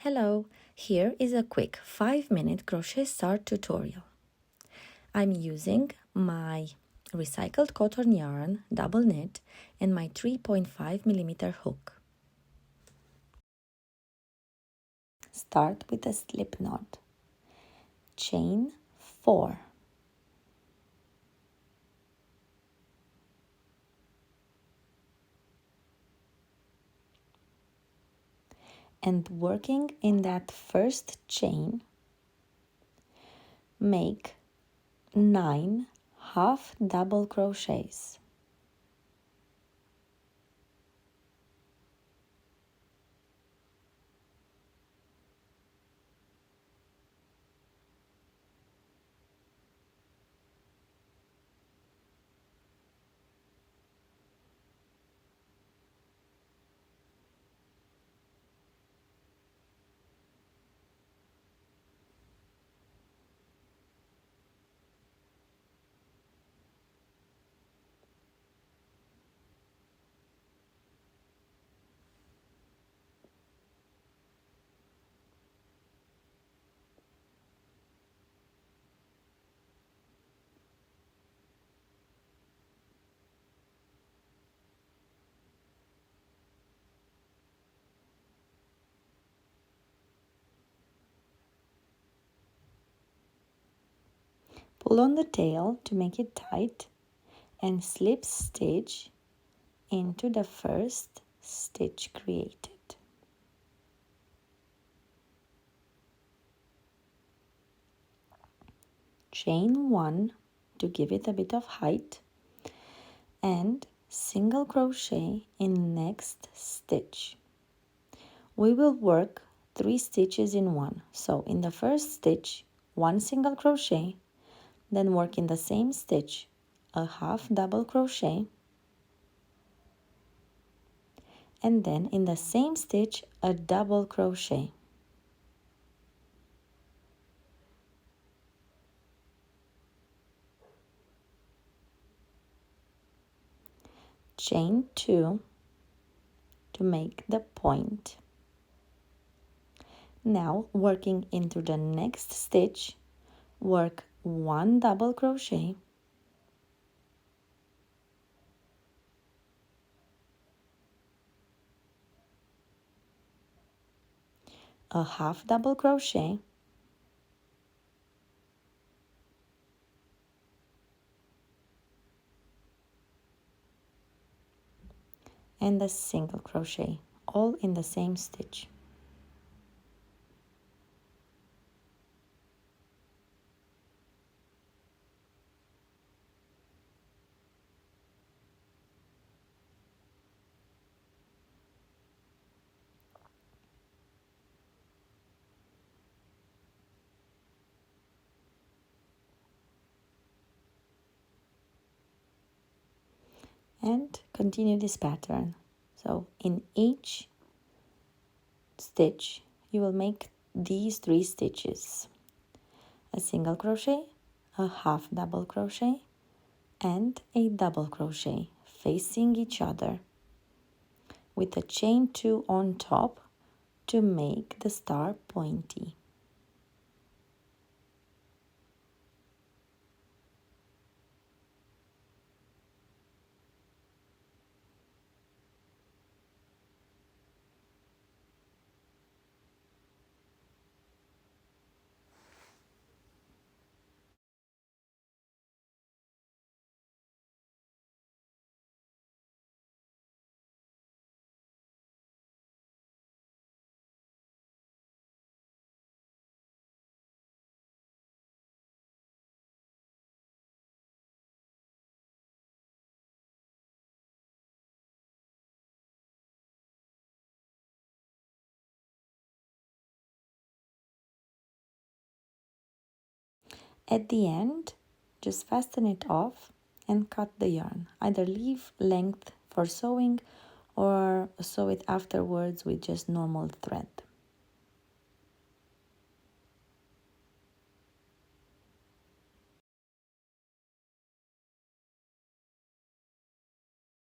Hello, here is a quick 5-minute crochet start tutorial. I'm using my recycled cotton yarn double knit and my 3.5mm hook. Start with a slip knot. Chain 4. And working in that first chain, make 9 half double crochets. Pull on the tail to make it tight and slip stitch into the first stitch created. Chain 1 to give it a bit of height and single crochet in next stitch. We will work 3 stitches in one. So in the first stitch, 1 single crochet, then work in the same stitch a half double crochet, and then in the same stitch a double crochet. Chain 2 to make the point. Now working into the next stitch, work 1 double crochet, a half double crochet, and a single crochet, all in the same stitch. And continue this pattern. So in each stitch you will make these 3 stitches: a single crochet, a half double crochet, and a double crochet facing each other with a chain 2 on top to make the star pointy. At the end, just fasten it off and cut the yarn. Either leave length for sewing or sew it afterwards with just normal thread.